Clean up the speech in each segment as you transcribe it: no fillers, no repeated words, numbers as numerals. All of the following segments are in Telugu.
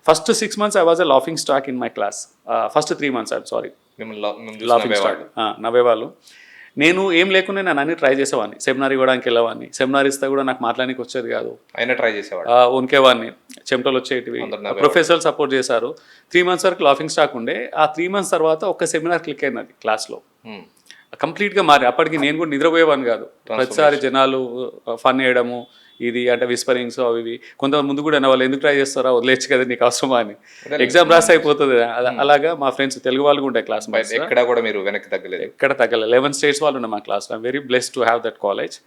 First 6 months I was a laughing stock in my class. First 3 months I'm sorry. Laughing stock నవ్వేవాళ్ళు. నేను ఏం లేకుండా నేను అన్ని ట్రై చేసేవాడిని. సెమినార్ ఇవ్వడానికి వెళ్ళేవాడిని. సెమినార్ ఇస్తే కూడా నాకు మాట్లాడానికి వచ్చేది కాదు. అయినా ట్రై చేసేవాడు. వణికేవాడిని, చెమటలు వచ్చేటివి. ప్రొఫెసర్ సపోర్ట్ చేశారు. 3 months వరకు లాఫింగ్ స్టాక్ ఉండే. ఆ 3 months తర్వాత ఒక సెమినార్ క్లిక్ అయినది క్లాస్లో, కంప్లీట్గా మారి. అప్పటికి నేను కూడా నిద్రపోయేవాడిని కాదు. ప్రతిసారి జనాలు ఫన్ వేయడము, ఇది అంటే విస్పరింగ్స్ అవి ఇవి. కొంతమంది ముందు కూడా అనేవాళ్ళు, ఎందుకు ట్రై చేస్తారా, వదిలేచ్చు కదా నీకు అవసరమా అని. ఎగ్జామ్ రాసి అయిపోతుంది. అలాగా మా ఫ్రెండ్స్ తెలుగు వాళ్ళు కూడా ఉంటాయి క్లాస్. ఎక్కడ కూడా మీరు వెనక్కి తగ్గలేదు? ఎక్కడ తగ్గలేదు. 11 states వాళ్ళు ఉన్నాయి మా క్లాస్లో. I'm very blessed to have that college.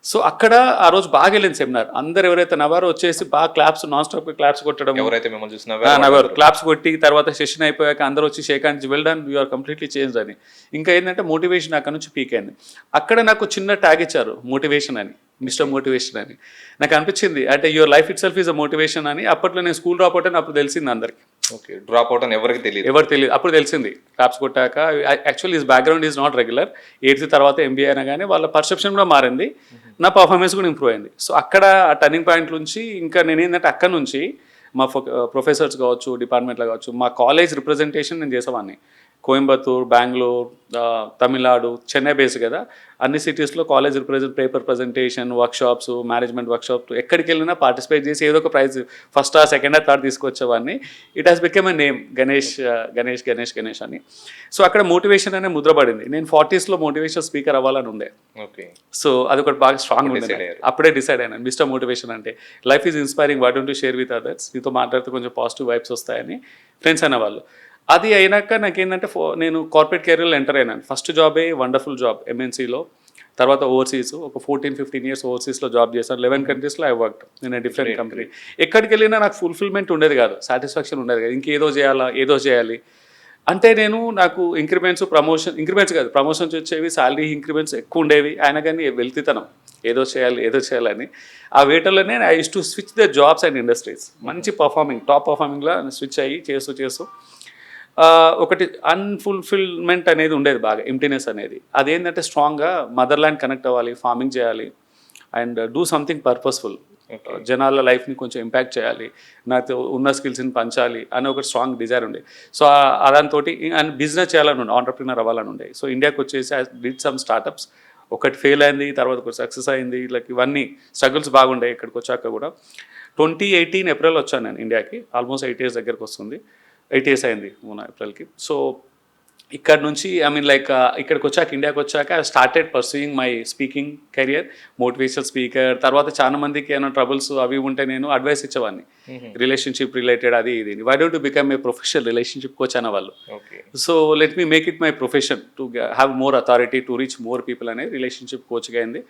So అక్కడ ఆ రోజు బాగా వెళ్ళింది సెమినార్. అందరు ఎవరైతే నవ్వారో వచ్చేసి బాగా క్లాప్స్, నాన్ స్టాప్ క్లాప్స్ కొట్టడం. ఎవరైతే మిమ్మల్ని చూసినా నవ్వారు. క్లాప్స్ కొట్టి తర్వాత సెషన్ అయిపోయాక అందరూ వచ్చి shake hands, well done, you are completely change అని. ఇంకా ఏంటంటే మోటివేషన్ అక్కడ నుంచి పీక్ అయింది. అక్కడ నాకు చిన్న ట్యాగ్ ఇచ్చారు, మోటివేషన్ అని, మిస్టర్ మోటివేషన్ అని. నాకు అనిపించింది అంటే your life it self is a motivation అని. అప్పట్లో నేను స్కూల్ డ్రాప్ అవుట్ అని అప్పుడు తెలిసింది అందరికి. ఓకే, డ్రాప్ అవుట్ అని ఎవరికి తెలియదు అప్పుడు తెలిసింది. క్లాప్స్ కొట్టాక actually his background is not regular. 8th తర్వాత MBA అయినా కానీ వాళ్ళ పర్సెప్షన్ కూడా మారింది, నా పర్ఫార్మెన్స్ కూడా ఇంప్రూవ్ అయింది. సో అక్కడ ఆ టర్నింగ్ పాయింట్ నుంచి ఇంకా నేను ఏంటంటే అక్కడ నుంచి మా ప్రొఫెసర్స్ కావచ్చు, డిపార్ట్మెంట్లో కావచ్చు, మా కాలేజ్ రిప్రజెంటేషన్ నేను చేసేవాడిని. కోయంబత్తూర్, బెంగళూరు, తమిళనాడు, చెన్నై బేస్ కదా, అన్ని సిటీస్లో college paper presentation, workshops, management workshops, ఎక్కడికి వెళ్ళినా పార్టిసిపేట్ చేసి ఏదో ఒక ప్రైజ్, ఫస్ట్ సెకండ్ థర్డ్ తీసుకొచ్చేవాడిని. It has become a name, Ganesh Ganesh Ganesh Ganesh అని. సో అక్కడ మోటివేషన్ అనే ముద్రపడింది. నేను 40s మోటివేషన్ స్పీకర్ అవ్వాలని ఉండే. ఓకే, సో అది ఒకటి బాగా స్ట్రాంగ్ ఉంది. అప్పుడే డిసైడ్ అయినాను, మిస్టర్ మోటివేషన్ అంటే life is inspiring, why don't you share with others, నీతో మాట్లాడితే కొంచెం పాజిటివ్ వైబ్స్ వస్తాయని ఫ్రెండ్స్ అనేవాళ్ళు. అది అయినాక నాకేంటంటే నేను కార్పొరేట్ కెరీర్లో ఎంటర్ అయినాను. ఫస్ట్ జాబే వండర్ఫుల్ జాబ్ MNCలో. తర్వాత ఓవర్సీస్ ఒక 14-15 years ఓవర్సీస్లో జాబ్ చేశాను. 11 countries I worked in different company. ఎక్కడికి వెళ్ళినా నాకు ఫుల్ఫిల్మెంట్ ఉండేది కాదు, సాటిస్ఫాక్షన్ ఉండేది కాదు. ఇంకేదో చేయాలి అంటే నాకు ఇంక్రిమెంట్స్ కాదు, ప్రమోషన్స్ వచ్చేవి, శాలరీ ఇంక్రిమెంట్స్ ఎక్కువ ఉండేవి. అయినా కానీ వెళ్తితనం, ఏదో చేయాలని. ఆ వేటలోనే I use to switch the jobs and industries. మంచి టాప్ పర్ఫార్మింగ్లో స్విచ్ అయ్యి చేస్తూ ఒకటి అన్ఫుల్ఫిల్మెంట్ అనేది ఉండేది, బాగా ఎంప్టీనెస్ అనేది. అదేంటంటే స్ట్రాంగ్గా మదర్ల్యాండ్ కనెక్ట్ అవ్వాలి, ఫార్మింగ్ చేయాలి అండ్ డూ సంథింగ్ పర్పస్ఫుల్. జనాల లైఫ్ని కొంచెం ఇంపాక్ట్ చేయాలి, నాకు ఉన్న స్కిల్స్ని పంచాలి అని ఒక స్ట్రాంగ్ డిజైర్ ఉండే. సో దాంతో అండ్ బిజినెస్ చేయాలని ఉండే, ఆంటర్ప్రినర్ అవ్వాలని ఉండే. సో ఇండియాకి వచ్చేసి ఐ డిడ్ సమ్ స్టార్టప్స్. ఒకటి ఫెయిల్ అయింది, తర్వాత ఒకటి సక్సెస్ అయింది. ఇవన్నీ స్ట్రగుల్స్ బాగుండే. ఇక్కడికి వచ్చాక కూడా 2018 ఏప్రిల్ వచ్చాను నేను ఇండియాకి. ఆల్మోస్ట్ 8 years దగ్గరకు వస్తుంది. 8 years అయింది మొన్న ఏప్రిల్కి. సో ఇక్కడ నుంచి ఇక్కడికి వచ్చాక, ఇండియాకి వచ్చాక I started pursuing my speaking career, motivational speaker. తర్వాత చాలా మందికి ఏమైనా ట్రబుల్స్ అవి ఉంటే నేను అడ్వైస్ ఇచ్చేవాడిని, రిలేషన్షిప్ రిలేటెడ్ అది ఇది. Why don't you become a professional relationship coach అనే వాళ్ళు. So let me make it my profession to have more authority to reach more people అనేది రిలేషన్షిప్ కోచ్గా అయింది.